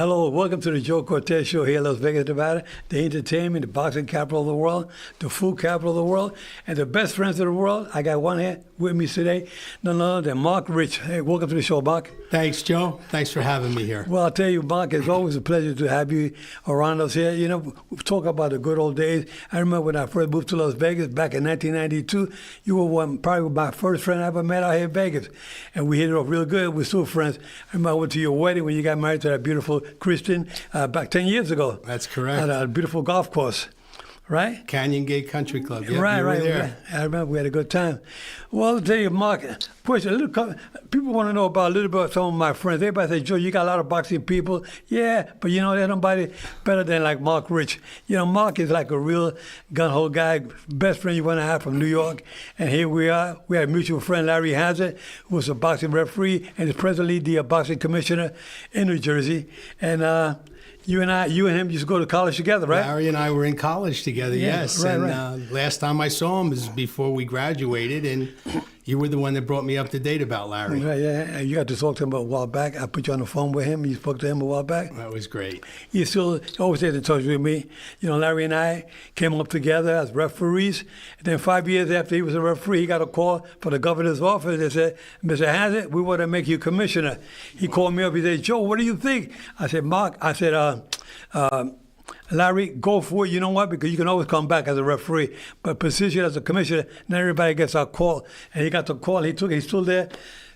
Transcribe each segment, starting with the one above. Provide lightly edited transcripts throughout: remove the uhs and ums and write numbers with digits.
Hello, welcome to the Joe Cortez Show here in Las Vegas, Nevada, the entertainment, the boxing capital of the world, the food capital of the world, and the best friends of the world. I got one here with me today, none other than Mark Rich. Hey, welcome to the show, Mark. Thanks, Joe. Thanks for having me here. Well, I'll tell you, Mark, it's always a pleasure to have you around us here. You know, we talk about the good old days. I remember when I first moved to Las Vegas back in 1992, you were probably my first friend I ever met out here in Vegas. And we hit it off real good. We're still friends. I remember I went to your wedding when you got married to that beautiful Christian back 10 years ago. That's correct. At a beautiful golf course, right? Canyon Gate Country Club. Yep, right, you were right. there. I remember we had a good time. Well, I'll tell you, Mark, people want to know about a little bit of some of my friends. Everybody say, Joe, you got a lot of boxing people. Yeah, but you know, there's nobody better than like Mark Rich. You know, Mark is like a real gun-ho guy, best friend you want to have from New York. And here we are. We have a mutual friend, Larry Hazard, who was a boxing referee and is presently the boxing commissioner in New Jersey. And you and him used to go to college together, right? Larry and I were in college together, yes. Right, and right. Last time I saw him was before we graduated, and you were the one that brought me up to date about Larry. Right, yeah. You got to talk to him a while back. I put you on the phone with him. You spoke to him a while back. That was great. He still always stays in touch with me. You know, Larry and I came up together as referees. And then 5 years after he was a referee, he got a call from the governor's office. They said, Mr. Hazard, we want to make you commissioner. He called me up. He said, Joe, what do you think? I said, Mark, Larry, go for it. You know what? Because you can always come back as a referee. But position as a commissioner, not everybody gets our call. And he got the call. He's still there.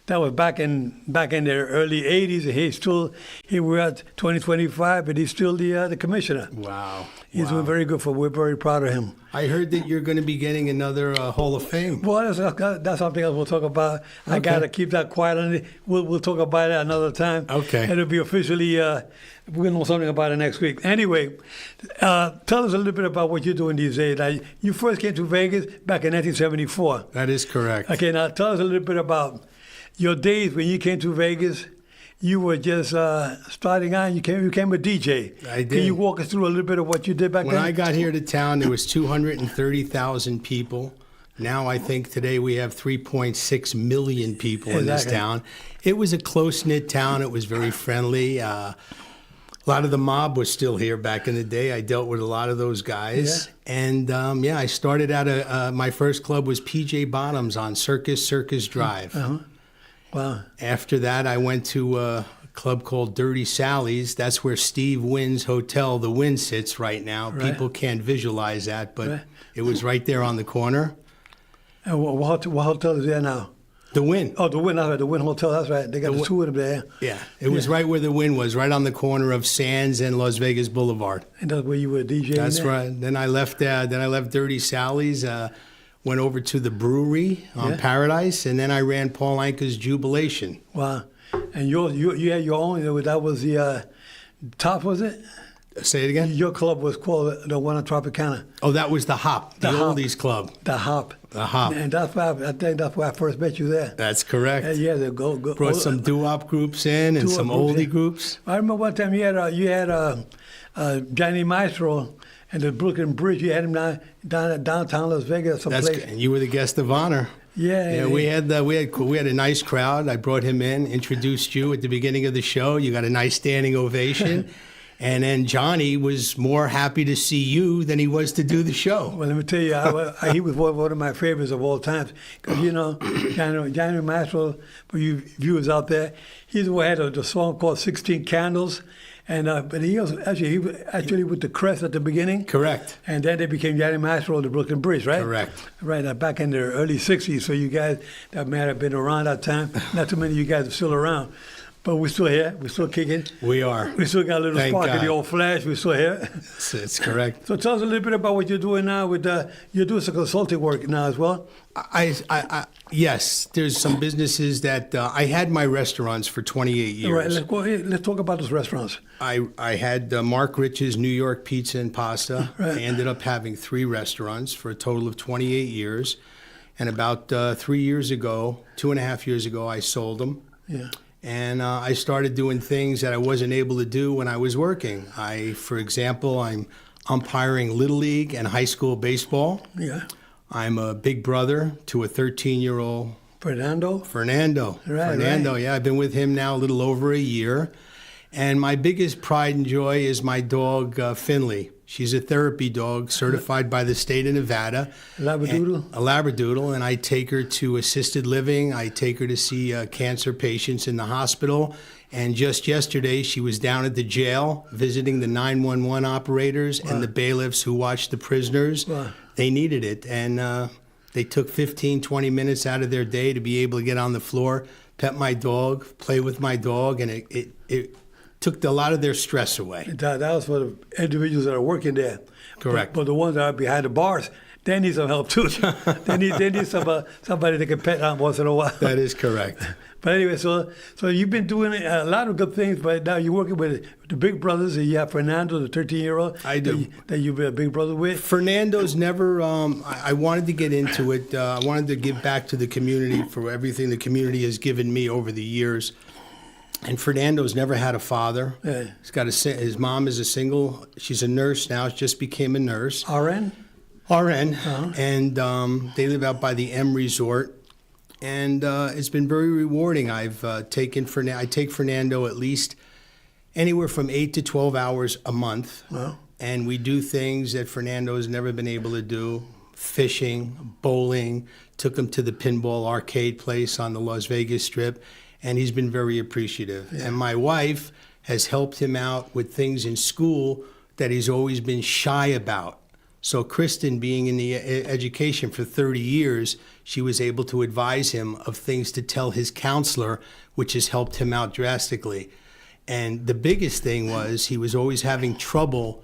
That was back in the early 80s. And here we're at 2025, and he's still the commissioner. Wow. He's doing very good we're very proud of him. I heard that you're going to be getting another Hall of Fame. Well, that's something else we'll talk about. Okay. I got to keep that quiet on it. We'll talk about it another time. Okay. It'll be officially, we're going to know something about it next week. Anyway, tell us a little bit about what you're doing these days. Now, you first came to Vegas back in 1974. That is correct. Okay, now tell us a little bit about your days when you came to Vegas. You were just starting out. You became a DJ. I did. Can you walk us through a little bit of what you did back then? When I got here to town, there was 230,000 people. Now I think today we have 3.6 million people in this town. It was a close-knit town. It was very friendly. A lot of the mob was still here back in the day. I dealt with a lot of those guys. Yeah. And, I started out, my first club was PJ Bottoms on Circus Drive. Uh-huh. Wow. After that, I went to a club called Dirty Sally's. That's where Steve Wynn's hotel, The Wynn, sits right now. Right. People can't visualize that, but Right. it was right there on the corner. And what hotel is there now? The Wynn. Oh, the Wynn. That's right. The Wynn Hotel. That's right. They got the two of them there. Yeah, it was right where the Wynn was, right on the corner of Sands and Las Vegas Boulevard. And that's where you were DJing. That's there? right. Then I left. Dirty Sally's. Went over to the brewery on Paradise, and then I ran Paul Anka's Jubilation. Wow. And you had your own. That was the top, was it? Say it again? Your club was called the one on Tropicana. Oh, that was the Hop, the Hop. Oldies Club. The Hop. The Hop. And I think that's where I first met you there. That's correct. Yeah, the go. Brought some doo-wop groups in and some oldie groups. I remember one time you had Johnny Maestro and the Brooklyn Bridge. You had him down at downtown Las Vegas, someplace. And you were the guest of honor. Yeah. We had a nice crowd. I brought him in, introduced you at the beginning of the show. You got a nice standing ovation. And then Johnny was more happy to see you than he was to do the show. Well, let me tell you, he was one of my favorites of all times. Because, Johnny Maxwell, for you viewers out there, he's the one who had the song called 16 Candles. And but he was actually with the Crest at the beginning. Correct. And then they became Johnny Maxwell and the Brooklyn Bridge, right? Correct. Right, back in the early 60s. So you guys that might have been around that time. Not too many of you guys are still around. But we're still here. We're still kicking. We are. We still got a little spark in the old flash. We're still here. It's correct. So tell us a little bit about what you're doing now. You're doing some consulting work now as well. Yes. There's some businesses that I had my restaurants for 28 years. All right, let's talk about those restaurants. I had Mark Rich's New York Pizza and Pasta. Right. I ended up having 3 restaurants for a total of 28 years. And about 3 years ago, 2.5 years ago, I sold them. Yeah. And I started doing things that I wasn't able to do when I was working. For example, I'm umpiring Little League and high school baseball. Yeah. I'm a big brother to a 13-year-old Fernando. Fernando, Right. yeah. I've been with him now a little over a year. And my biggest pride and joy is my dog, Finley. She's a therapy dog certified by the state of Nevada. Labradoodle? A Labradoodle, and I take her to assisted living. I take her to see cancer patients in the hospital. And just yesterday, she was down at the jail visiting the 911 operators and the bailiffs who watched the prisoners. Wow. They needed it, and they took 15, 20 minutes out of their day to be able to get on the floor, pet my dog, play with my dog, and it took a lot of their stress away. That was for the individuals that are working there. Correct. But the ones that are behind the bars, they need some help too. they need somebody that can pet on once in a while. That is correct. But anyway, so you've been doing a lot of good things, but now you're working with the big brothers. You have Fernando, the 13-year-old. I do. That you've been a big brother with. Fernando's never, I wanted to get into it. I wanted to give back to the community for everything the community has given me over the years. And Fernando's never had a father. Yeah. He's got his mom is a single, she's a nurse now, just became a nurse. RN? RN. And they live out by the M Resort. And it's been very rewarding. I take Fernando at least anywhere from 8 to 12 hours a month. Wow. And we do things that Fernando has never been able to do. Fishing, bowling, took him to the pinball arcade place on the Las Vegas Strip. And he's been very appreciative. Yeah. And my wife has helped him out with things in school that he's always been shy about. So Kristen, being in the education for 30 years, she was able to advise him of things to tell his counselor, which has helped him out drastically. And the biggest thing was he was always having trouble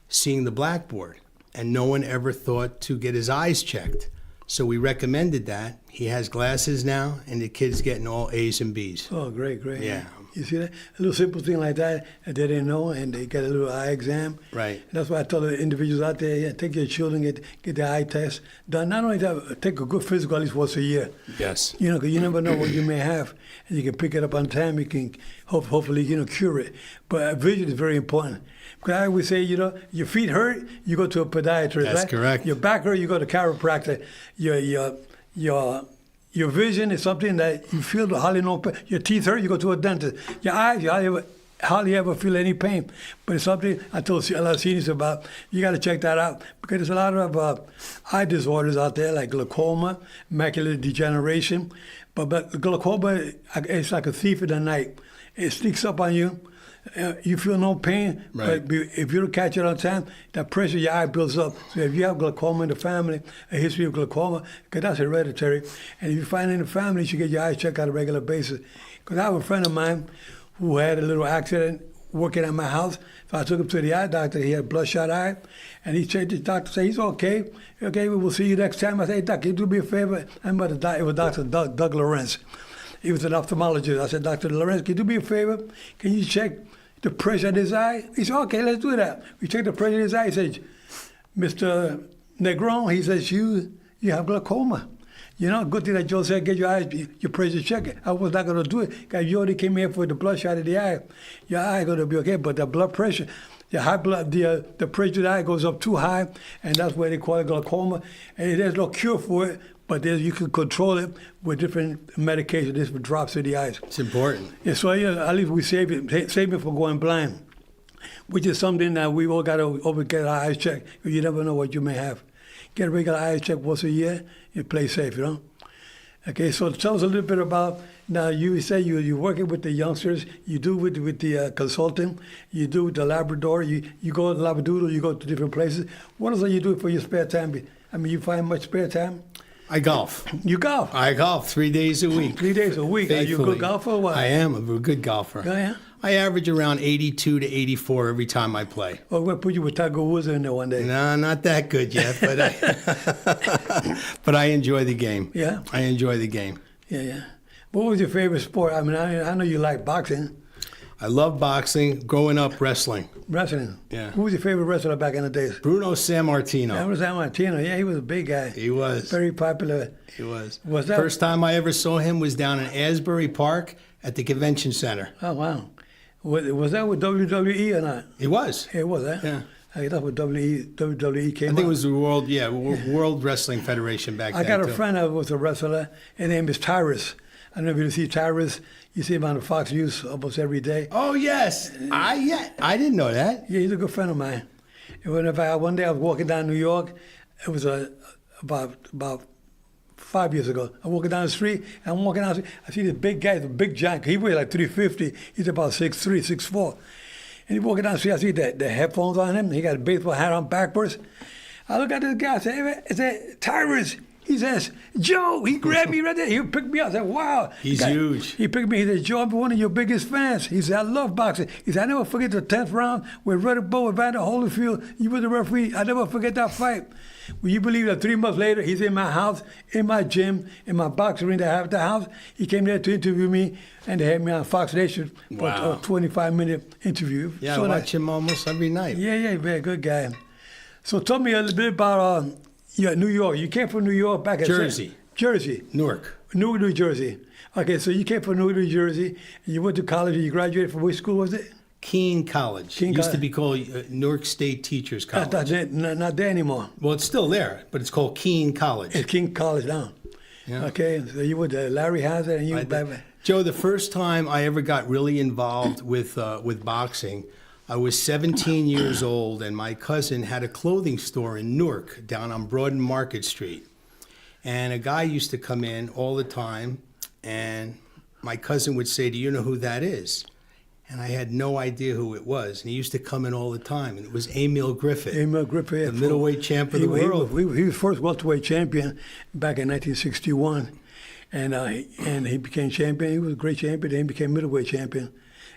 seeing the blackboard, and no one ever thought to get his eyes checked. So we recommended that. He has glasses now, and the kid's getting all A's and B's. Oh, great. Yeah. You see that? A little simple thing like that they didn't know, and they got a little eye exam. Right. And that's why I tell the individuals out there, yeah, take your children, get the eye test done. Not only that, take a good physical at least once a year. Yes. You know, because you never know what you may have, and you can pick it up on time. You can hopefully, cure it. But vision is very important. Because I always say, your feet hurt, you go to a podiatrist. That's right? correct. Your back hurt, you go to chiropractor. Your vision is something that you feel hardly no pain. Your teeth hurt, you go to a dentist. Your eyes, you hardly ever feel any pain. But it's something I told a lot of seniors about. You got to check that out because there's a lot of eye disorders out there like glaucoma, macular degeneration. But glaucoma, it's like a thief in the night. It sneaks up on you. You feel no pain, right. But if you don't catch it on time, that pressure in your eye builds up. So if you have glaucoma in the family, a history of glaucoma, because that's hereditary, and if you find it in the family, you should get your eyes checked on a regular basis. Because I have a friend of mine who had a little accident working at my house. So I took him to the eye doctor. He had bloodshot eye, and he checked. The doctor said, he's okay. Okay, we'll see you next time. I said, hey, doc, can you do me a favor? It was Dr. Doug Lorenz. He was an ophthalmologist. I said, Dr. Lorenz, can you do me a favor? Can you check the pressure in his eye? He said, okay, let's do that. We checked the pressure in his eye. He said, Mr. Negron, he says, you have glaucoma. Good thing that Joe said, get your pressure checked. I was not going to do it because you already came here for the bloodshot in the eye. Your eye going to be okay, but the blood pressure, the pressure in the eye goes up too high, and that's why they call it glaucoma. And there's no cure for it, but you can control it with different medications, different drops in the eyes. It's important. Yeah, so at least we save it from going blind, which is something that we all got to get our eyes checked. You never know what you may have. Get a regular eye check once a year, you play safe, Okay, so tell us a little bit about, now you say you're working with the youngsters, you do with the consulting, you do with the Labrador, you go to Labradoodle, you go to different places. What else are you doing for your spare time? I mean, you find much spare time? I golf. You golf? I golf 3 days a week. 3 days a week. Faithfully. Are you a good golfer or what? I am a good golfer. Oh, yeah? I average around 82 to 84 every time I play. Well, we'll put you with Tiger Woods in there one day. No, not that good yet, but but I enjoy the game. Yeah? I enjoy the game. Yeah. What was your favorite sport? I mean, I know you like boxing. I love boxing. Growing up, wrestling. Wrestling? Yeah. Who was your favorite wrestler back in the days? Bruno Sammartino. Bruno Sammartino. Yeah, he was a big guy. He was. Very popular. He was. Was that? First time I ever saw him was down in Asbury Park at the convention center. Oh, wow. Was that with WWE or not? It was. It was, eh? Yeah. I think that's what WWE came I think out. it was the World Wrestling Federation back then. I got a friend that was a wrestler. His name is Tyrus. don't know if you see Tyrus. You see him on the Fox News almost every day. Oh, yes. I didn't know that. Yeah, he's a good friend of mine. And one day I was walking down New York. It was about 5 years ago. I'm walking down the street, and I'm walking down the street. I see this big guy, the big giant. He weighs like 350. He's about 6'3", 6'4". And he's walking down the street. I see the headphones on him. He got a baseball hat on backwards. I look at this guy. I say, hey, I said, Tyrus. He says, Joe. He grabbed me right there. He picked me up. I said, wow. He's huge. He picked me. He said, Joe, I'm one of your biggest fans. He said, I love boxing. He said, I never forget the 10th round with Rudder Bowe, Evander Holyfield. You were the referee. I never forget that fight. Will you believe that 3 months later, he's in my house, in my gym, in my boxing ring that I have at the house. He came there to interview me, and they had me on Fox Nation for a 25-minute interview. Yeah, I watch him almost every night. Yeah, very good guy. So tell me a little bit about New York. You came from New York back at Jersey. Newark, New Jersey. Okay, so you came from Newark, New Jersey, and you went to college, and you graduated from which school was it? Keene College. Used to be called Newark State Teachers College. Not there anymore. Well, it's still there, but it's called Keene College. It's Keene College now. Yeah. Okay, so you went to Larry Hazard, and you went back. Joe, the first time I ever got really involved with boxing, I was 17 years old, and my cousin had a clothing store in Newark down on Broad and Market Street. And a guy used to come in all the time, and my cousin would say, do you know who that is? And I had no idea who it was. And he used to come in all the time, and it was Emil Griffith. Emil Griffith. The middleweight champ of the world. He was first welterweight champion back in 1961. And he became champion. He was a great champion. Then he became middleweight champion.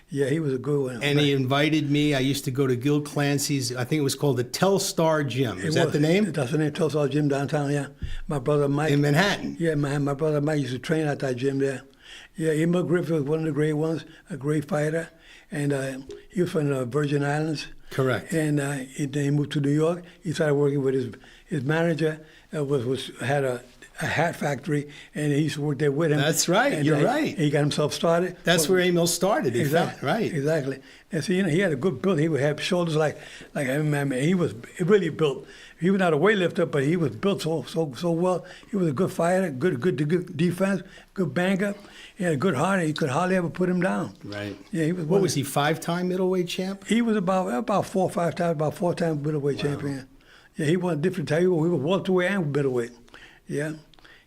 Yeah, he was a good one. And he invited me. I used to go to Gil Clancy's, I think it was called the Telstar Gym. Is that the name? That's the name, Telstar Gym downtown, yeah. My brother Mike. In Manhattan? Yeah, my brother Mike used to train at that gym there. Yeah, Emil Griffith was one of the great ones, a great fighter. And he was from the Virgin Islands. Correct. And then he moved to New York. He started working with his manager, had a hat factory, and he used to work there with him. That's right. And, You're right. He got himself started. That's where Emil started. Exactly. Right. Exactly. And so he had a good build. He would have shoulders like I mean, he was really built. He was not a weightlifter, but he was built so well. He was a good fighter, good defense, good banger. He had a good heart. He could hardly ever put him down. Right. Yeah, he was. What was he? 5-time middleweight champ? He was about 4 or 5 times, about 4 times middleweight champion. Yeah, he won different types. He was welterweight and middleweight. Yeah.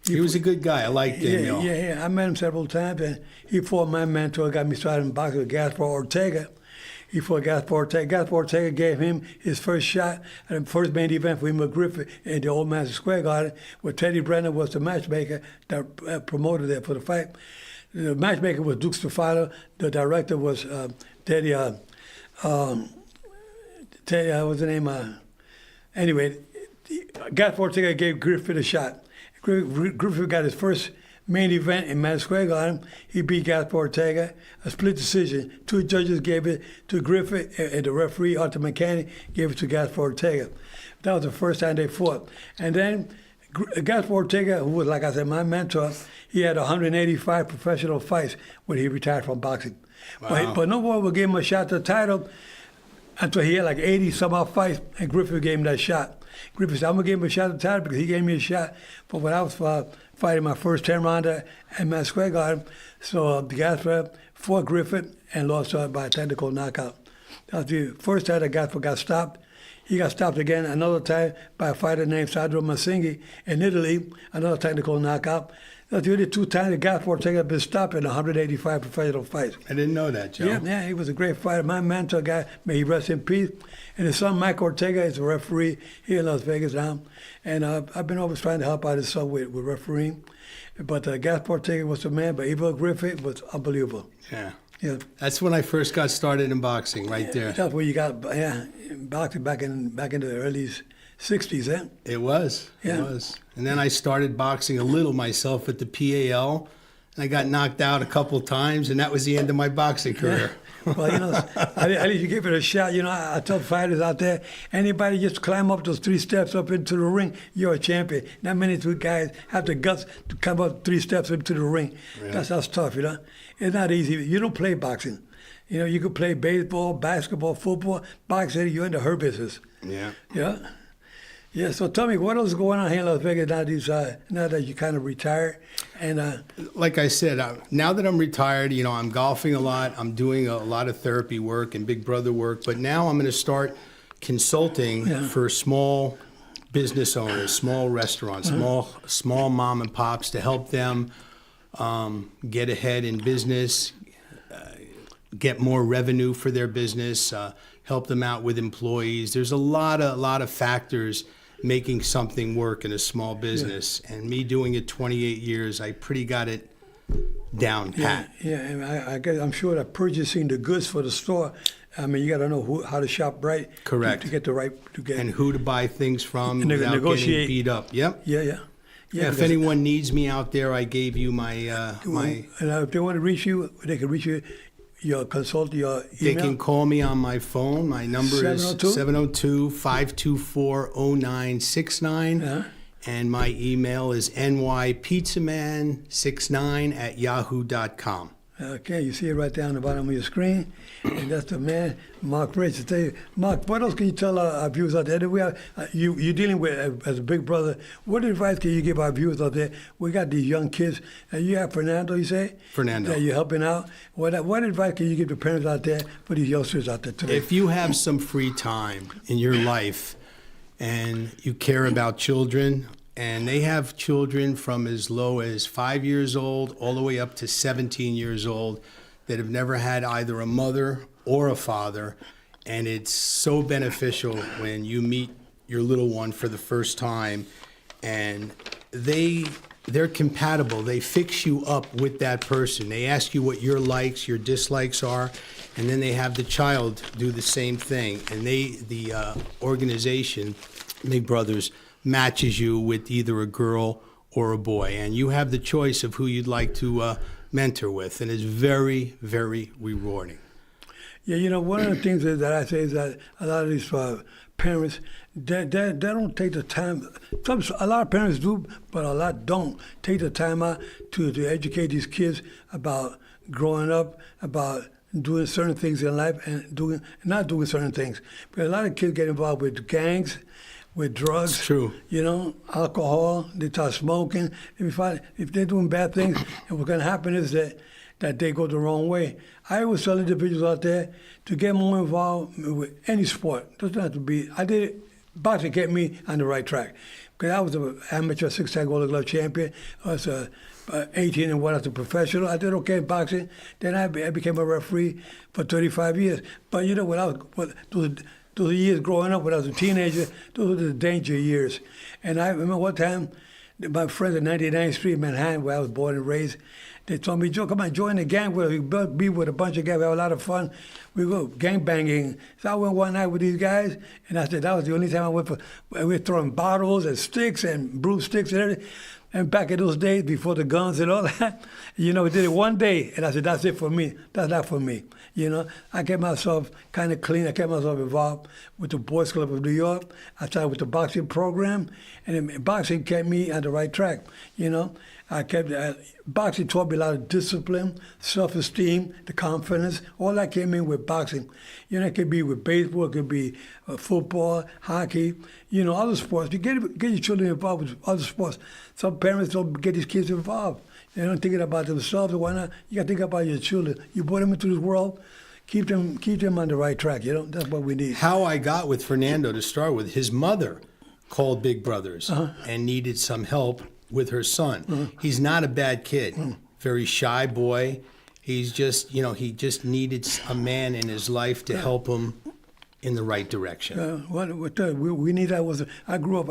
He was a good guy. I liked him. Yeah. I met him several times, and he fought my mentor. Got me started in boxing with Gaspar Ortega. He fought Gaspar Ortega. Gaspar Ortega gave him his first shot at the first main event for Emil Griffith in the Old Madison Square Garden, where Teddy Brennan was the matchmaker that promoted it for the fight. The matchmaker was Duke Stefano. The director was Teddy. Teddy, what was the name? Anyway, Gaspar Ortega gave Griffith a shot. Griffith got his first main event in Madison Square Garden. He beat Gaspar Ortega, a split decision. 2 judges gave it to Griffith, and the referee, Arthur McCanny, gave it to Gaspar Ortega. That was the first time they fought. And then Gaspar Ortega, who was, like I said, my mentor, he had 185 professional fights when he retired from boxing. Wow. But no one would give him a shot at the title until he had like 80-some-odd fights, and Griffith gave him that shot. Griffith said, I'm going to give him a shot at the title because he gave me a shot for when I was fighting my first 10-rounder at Madison Square Garden. So Gaspar fought Griffith and lost by a technical knockout. That was the first time that Gaspar got stopped. He got stopped again another time by a fighter named Sandro Massinghi in Italy, another technical knockout. That's the only 2 times that Gaspar Ortega had been stopped in 185 professional fights. I didn't know that, Joe. Yeah, he was a great fighter. My mentor guy, may he rest in peace. And his son, Mike Ortega, is a referee here in Las Vegas now. And I've been always trying to help out his son with refereeing. But Gaspar Ortega was the man, but Emil Griffith was unbelievable. Yeah. Yeah. That's when I first got started in boxing, right there. That's where you got boxing back in the early 60s, eh? It was. Yeah. It was. And then I started boxing a little myself at the PAL, and I got knocked out a couple times, and that was the end of my boxing career. Well, at least you give it a shot. I tell fighters out there, anybody just climb up those 3 steps up into the ring, you're a champion. Not many guys have the guts to come up 3 steps into the ring. Yeah. That's tough, It's not easy. You don't play boxing. You could play baseball, basketball, football, boxing. You're in the her business. Yeah. Yeah. Yeah, so tell me, what else is going on here in Las Vegas now that you kind of retired? And Like I said, now that I'm retired, I'm golfing a lot. I'm doing a lot of therapy work and Big Brother work. But now I'm going to start consulting for small business owners, small restaurants, small mom and pops to help them get ahead in business, get more revenue for their business, help them out with employees. There's a lot of factors making something work in a small business. And me doing it 28 years, I pretty got it down pat. Yeah, and I guess I'm sure that purchasing the goods for the store, I mean, you got to know how to shop right. Correct. To get the right, and who to buy things from and without negotiate. getting beat up. Yep. Yeah. If anyone needs me out there, I gave you my my. And if they want to reach you, they can reach you. Your email. They can call me on my phone. My number is 702? 702-524-0969. And my email is nypizzaman69@yahoo.com. Okay, you see it right there on the bottom of your screen. And that's the man, Mark Rich. To tell you, Mark, what else can you tell our viewers out there? You're dealing with, as a big brother, what advice can you give our viewers out there? We got these young kids. You have Fernando, you say? Fernando. That you're helping out. What advice can you give to parents out there for these youngsters out there today? If you have some free time in your life and you care about children, and they have children from as low as 5 years old all the way up to 17 years old that have never had either a mother or a father. And it's so beneficial when you meet your little one for the first time and they're compatible. They fix you up with that person. They ask you what your likes, your dislikes are, and then they have the child do the same thing. And the organization, Big Brothers, matches you with either a girl or a boy, and you have the choice of who you'd like to mentor with, and it's very, very rewarding. Yeah, one of the things that I say is that a lot of these parents, they don't take the time. A lot of parents do, but a lot don't take the time out to educate these kids about growing up, about doing certain things in life and not doing certain things. But a lot of kids get involved with gangs, with drugs, it's true. Alcohol. They start smoking. If they're doing bad things, and what's going to happen is that they go the wrong way. I always tell individuals out there to get more involved with any sport. Doesn't have to be. Boxing kept me on the right track because I was an amateur six-time Golden Glove champion. I was 18 and one as a professional. I did okay in boxing. Then I became a referee for 35 years. But those years growing up when I was a teenager, those were the danger years. And I remember one time, my friends at 99th Street, Manhattan, where I was born and raised, they told me, Joe, come on, join the gang. We'll be with a bunch of guys. We have a lot of fun. We go gang banging. So I went one night with these guys, and I said that was the only time I went we were throwing bottles and sticks and broomsticks and everything. And back in those days, before the guns and all that, we did it one day, and I said, that's it for me. That's not for me. I kept myself kind of clean. I kept myself involved with the Boys Club of New York. I started with the boxing program, and then boxing kept me on the right track. Boxing taught me a lot of discipline, self-esteem, the confidence. All that came in with boxing. It could be with baseball, it could be football, hockey, other sports. You get your children involved with other sports. Some parents don't get these kids involved. They're not thinking about themselves. Why not? You got to think about your children. You brought them into this world. Keep them on the right track. That's what we need. How I got with Fernando to start with, his mother called Big Brothers and needed some help with her son. He's not a bad kid. Very shy boy. He's just, he just needed a man in his life to help him in the right direction. We need that. I grew up.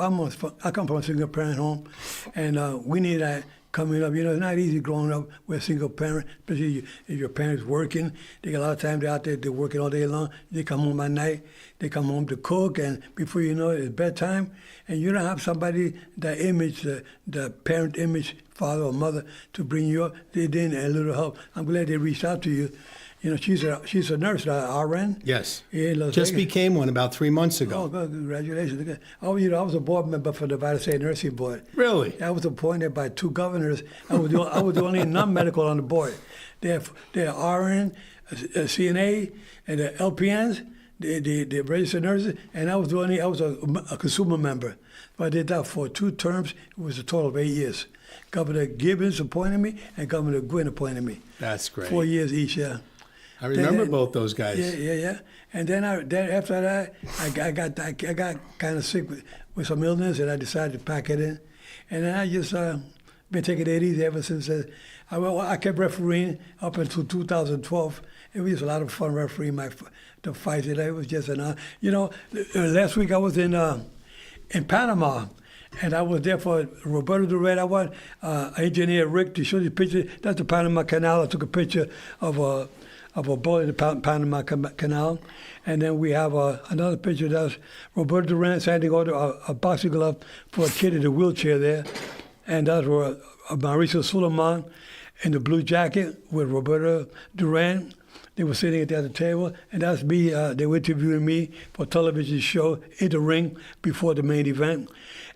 I come from a single parent home, and we need that coming up. It's not easy growing up with a single parent, especially if your parents working. They got a lot of time. They're out there. They're working all day long. They come home at night. They come home to cook, and before you know it, it's bedtime. And you don't have somebody, that image, the parent image, father or mother, to bring you up. They need a little help. I'm glad they reached out to you. She's a nurse, RN. Yes. Just became one about 3 months ago. Oh, good. Congratulations. I was a board member for the Nevada State Nursing Board. Really? I was appointed by 2 governors. I was the only non-medical on the board. They're RN, CNA, and the LPNs. the registered nurses, and I was a consumer member. So I did that for 2 terms. It was a total of 8 years. Governor Gibbons appointed me, and Governor Gwynn appointed me. That's great. 4 years each, yeah. I remember both those guys. Yeah. And then after that, I got kind of sick with some illness, and I decided to pack it in. And then I just been taking it easy ever since. I kept refereeing up until 2012. It was a lot of fun refereeing the fights. It was just an honor. Last week I was in Panama, and I was there for Roberto Duran. I want engineer Rick to show the picture. That's the Panama Canal. I took a picture of a boat in the Panama Canal. And then we have another picture that's Roberto Duran standing order a boxing glove for a kid in a wheelchair there. And that's where Mauricio Suleiman in the blue jacket with Roberto Duran. They were sitting at the other table, and that's me. They were interviewing me for a television show in the ring before the main event.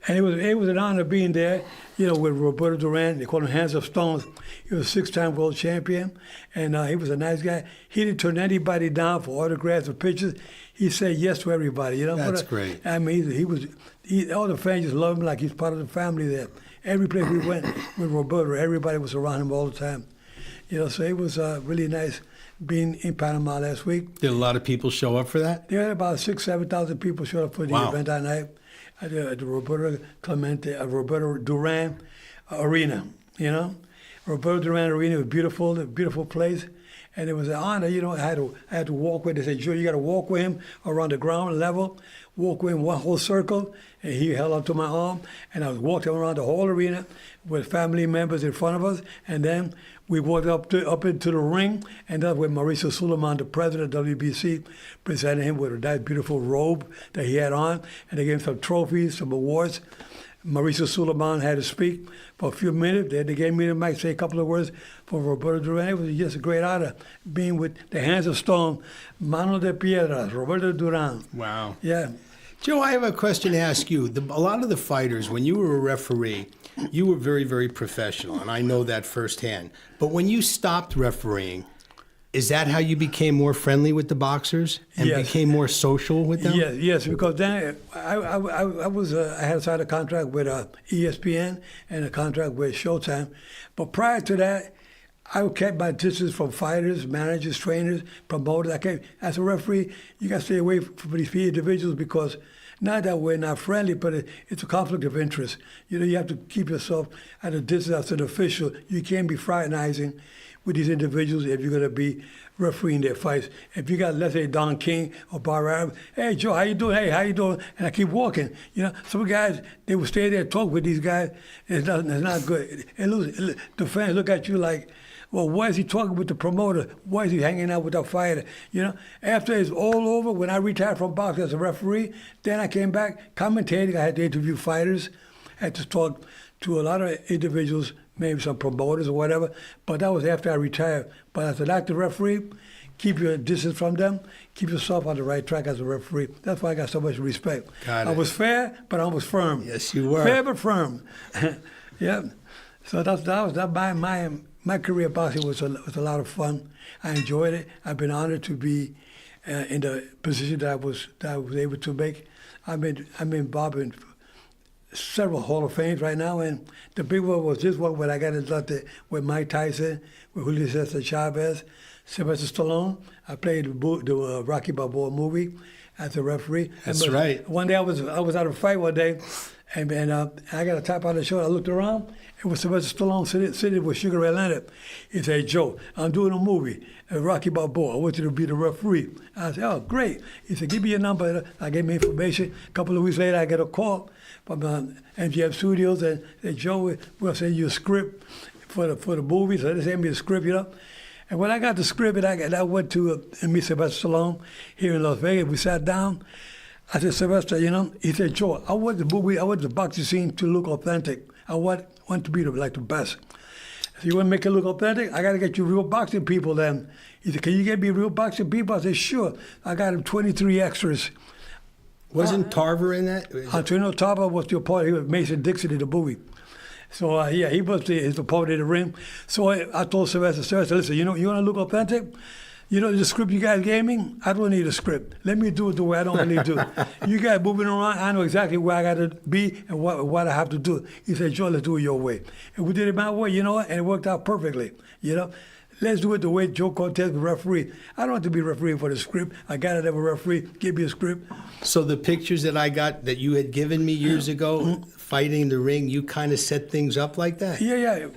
And it was an honor being there, with Roberto Duran. They call him Hands of Stones. He was a 6-time world champion, and he was a nice guy. He didn't turn anybody down for autographs or pictures. He said yes to everybody. That's great. I mean, all the fans just loved him like he's part of the family there. Every place we went with Roberto, everybody was around him all the time. So it was really nice being in Panama last week. Did a lot of people show up for that? There were about 7,000 people showed up for the event that night at the Roberto Duran Arena. Roberto Duran Arena was beautiful, a beautiful place, and it was an honor. I had to walk with. They said, "Joe, you got to walk with him around the ground level, walk with him one whole circle." And he held onto my arm, and I was walking around the whole arena with family members in front of us, and then we walked up into the ring, and that's where Mauricio Suleiman, the president of WBC, presented him with that beautiful robe that he had on, and they gave him some trophies, some awards. Mauricio Suleiman had to speak for a few minutes. They gave me the mic, say a couple of words for Roberto Duran. It was just a great honor being with the Hands of Stone, Mano de Piedras, Roberto Duran. Wow. Yeah. Joe, I have a question to ask you. A lot of the fighters, when you were a referee, you were very, very professional, and I know that firsthand. But when you stopped refereeing, is that how you became more friendly with the boxers and became more social with them? Yes, because then I had signed a contract with ESPN and a contract with Showtime. But prior to that, I kept my distance from fighters, managers, trainers, promoters. As a referee, you got to stay away from these individuals because not that we're not friendly, but it's a conflict of interest. You have to keep yourself at a distance as an official. You can't be fraternizing with these individuals if you're going to be refereeing their fights. If you got, let's say, Don King or Bar Arab, "Hey, Joe, how you doing? Hey, how you doing?" And I keep walking. Some guys, they will stay there and talk with these guys. It's not good. The fans look at you like, well, why is he talking with the promoter? Why is he hanging out with the fighter? After it's all over, when I retired from boxing as a referee, then I came back commentating. I had to interview fighters. I had to talk to a lot of individuals, maybe some promoters or whatever. But that was after I retired. But as an active referee, keep your distance from them. Keep yourself on the right track as a referee. That's why I got so much respect. Got it. I was fair, but I was firm. Yes, you were. Fair but firm. Yeah. So my career boxing was a lot of fun. I enjoyed it. I've been honored to be in the position that I was able to make. I'm involved in several Hall of Fames right now, and the big one was this one when I got inducted with Mike Tyson, with Julio Cesar Chavez, Sylvester Stallone. I played the Rocky Balboa movie as a referee. That's right. One day I was at a fight one day, and I got a tap on the shoulder. I looked around. It was Sylvester Stallone sitting with Sugar Ray Leonard. He said, "Joe, I'm doing a movie, Rocky Balboa. I want you to be the referee." I said, "Oh, great." He said, "Give me your number." I gave me information. A couple of weeks later, I get a call from MGM Studios and said, "Joe, we'll send you a script for the movie." So they sent me a script, And when I got the script, I went to meet Sylvester Stallone here in Las Vegas. We sat down. I said, "Sylvester, he said, Joe, I want the boxing scene to look authentic. I want to be the best. If you want to make it look authentic, I got to get you real boxing people then." He said, "Can you get me real boxing people?" I said, "Sure." I got him 23 extras. Wasn't Tarver in that? Antonio Tarver was the opponent. He was Mason Dixon in the movie. So, he was his opponent in the ring. So I told Sylvester, "Listen, you want to look authentic? You know the script you guys gave me? I don't need a script. Let me do it the way I normally do. You guys moving around, I know exactly where I got to be and what I have to do. He said, Joe, let's do it your way. And we did it my way, you know what? And it worked out perfectly, you know? Let's do it the way Joe Cortez was referee. I don't have to be referee for the script. I got to have a referee. Give me a script. So the pictures that I got that you had given me years ago, fighting in the ring, you kind of set things up like that? Yeah.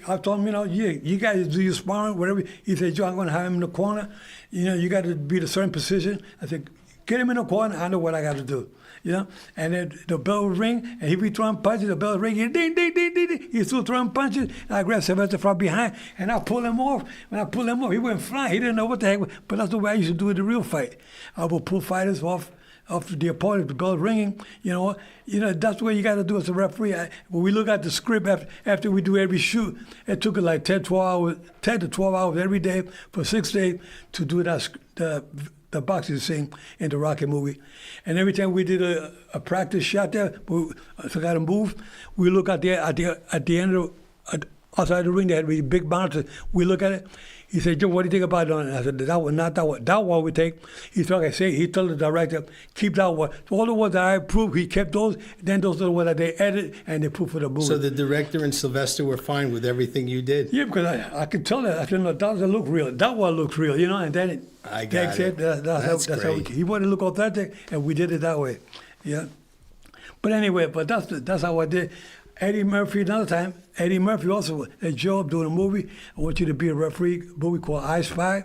I told him, you know, you guys do your sparring, whatever. He said, Joe, I'm going to have him in the corner. You know, you got to be in a certain position. I said, get him in the corner. I know what I got to do. You know, and then the bell would ring, and he'd be throwing punches. The bell would ring, and ding, ding, ding, ding, ding. He's still throwing punches. And I grabbed Sylvester from behind, and I pull him off. When I pull him off, he went flying. He didn't know what the heck. But that's the way I used to do it in the real fight. I would pull fighters off the opponent, the bell ringing. You know, that's the way you got to do as a referee. When we look at the script after we do every shoot, it took like 10 to 12 hours every day for 6 days to do the boxing scene in the Rocky movie. And every time we did a practice shot there, so got to move, we look at the end of outside the ring, they had big monitors. We look at it. He said, Joe, what do you think about that? I said, that one, not that one. That one we take. He said, like I say, he told the director, keep that one. So all the ones that I approved, he kept those. Then those are the ones that they edited and they put for the movie. So the director and Sylvester were fine with everything you did? Yeah, because I could tell that. I said, no, that doesn't look real. That one looks real, you know. And then I got it. That's great. He wanted to look authentic, and we did it that way. Yeah. But anyway, that's how I did. Eddie Murphy, another time, Eddie Murphy also, Joe, doing a movie. I want you to be a referee, a movie called I Spy,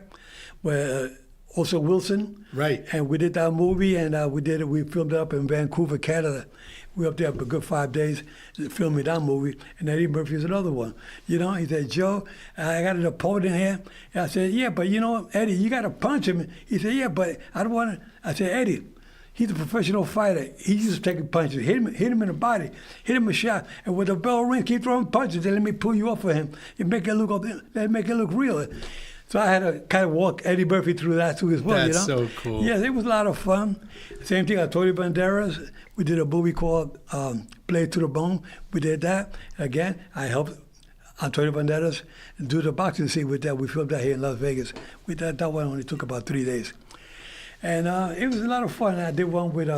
where also Wilson. Right. And we did that movie, and we filmed it up in Vancouver, Canada. We were up there for a good 5 days filming that movie, and Eddie Murphy is another one. You know, he said, Joe, I got an opponent here. And I said, yeah, but you know, Eddie, you got to punch him. He said, yeah, but I don't want to. I said, Eddie, he's a professional fighter. He's just taking punches. Hit him in the body. Hit him a shot. And when the bell rings, keep throwing punches. Then let me pull you up for him. Make it look real. So I had to kind of walk Eddie Murphy through that too as well. That's you know? so cool. Yes, it was a lot of fun. Same thing, Antonio Banderas. We did a movie called Blade to the Bone. We did that. Again, I helped Antonio Banderas do the boxing scene with that. We filmed that here in Las Vegas. That one only took about 3 days. And it was a lot of fun. I did one with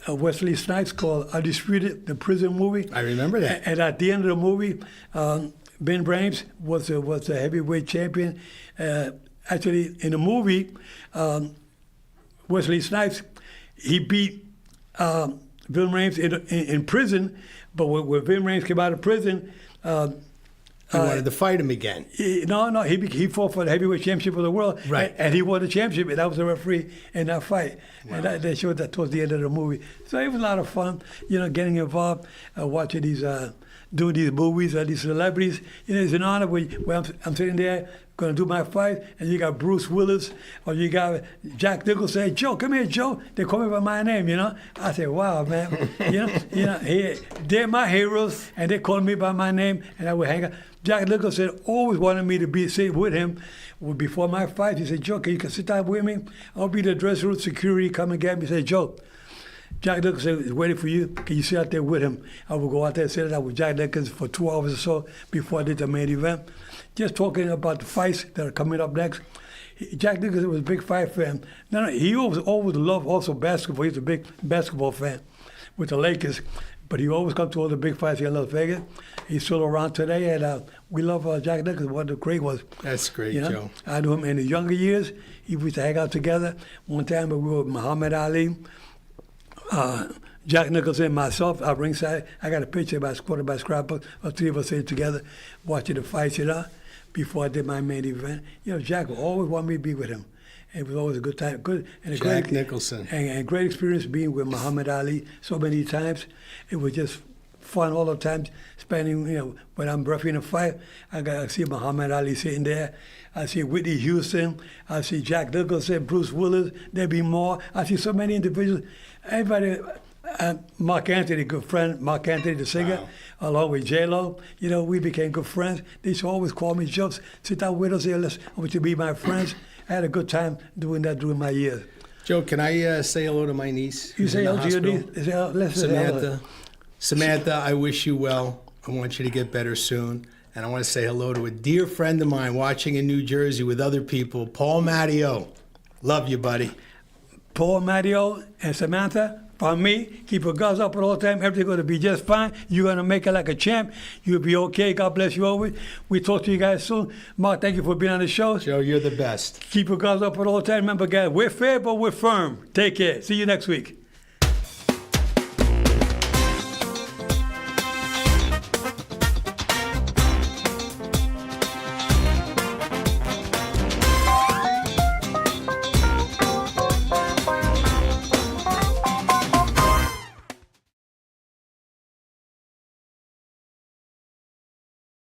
Wesley Snipes called Undisputed, the prison movie. I remember that. And at the end of the movie, Ben Brames was a heavyweight champion. Actually, in the movie, Wesley Snipes, he beat Vin Brames in prison. But when Vin Brames came out of prison, he wanted to fight him again. No, he fought for the heavyweight championship of the world, right? And he won the championship, and I was the referee in that fight. Wow. And they showed that towards the end of the movie. So it was a lot of fun, you know, getting involved, watching these, doing these movies, these celebrities. You know, it's an honor when I'm sitting there going to do my fight, and you got Bruce Willis, or you got Jack Nicholson. Say, Joe, come here, Joe. They call me by my name, you know. I say, wow, man. They're my heroes, and they call me by my name, and I would hang out. Jack Nicholson always wanted me to sit with him before my fight. He said, Joe, can you sit down with me? I'll be the dressing room security. Come and get me. He said, Joe, Jack Nicholson is waiting for you. Can you sit out there with him? I would go out there and sit down with Jack Nicholson for 2 hours or so before I did the main event. Just talking about the fights that are coming up next. Jack Nicholson was a big fight fan. No, he always loved also basketball. He's a big basketball fan with the Lakers. But he always comes to all the big fights here in Las Vegas. He's still around today, and we love Jack Nicholson, one of the great ones. That's great, you know? Joe. I knew him in his younger years. We used to hang out together. One time we were with Muhammad Ali, Jack Nicholson, and myself at ringside. I got a picture by quarterback scrapbook of 3 of us sitting together watching the fights, you know, before I did my main event. You know, Jack would always want me to be with him. It was always a good time. Jack Nicholson. And great experience being with Muhammad Ali so many times. It was just fun all the time, spending, you know, when I'm refereeing a fight, I see Muhammad Ali sitting there. I see Whitney Houston. I see Jack Nicholson, Bruce Willis, Debbie Moore. I see so many individuals. Everybody, Mark Anthony, good friend, Mark Anthony, the singer, wow, along with J-Lo. You know, we became good friends. They used to always call me, Joe, sit down with us here. I want you to be my friends. I had a good time doing that during my years. Joe, can I say hello to my niece? You say hello to your niece? Samantha. Samantha, I wish you well. I want you to get better soon. And I want to say hello to a dear friend of mine watching in New Jersey with other people, Paul Matteo. Love you, buddy. Paul, Mario, and Samantha, from me, keep your guns up at all time. Everything's going to be just fine. You're going to make it like a champ. You'll be okay. God bless you always. We talk to you guys soon. Mark, thank you for being on the show. Joe, you're the best. Keep your guns up at all time. Remember, guys, we're fair, but we're firm. Take care. See you next week.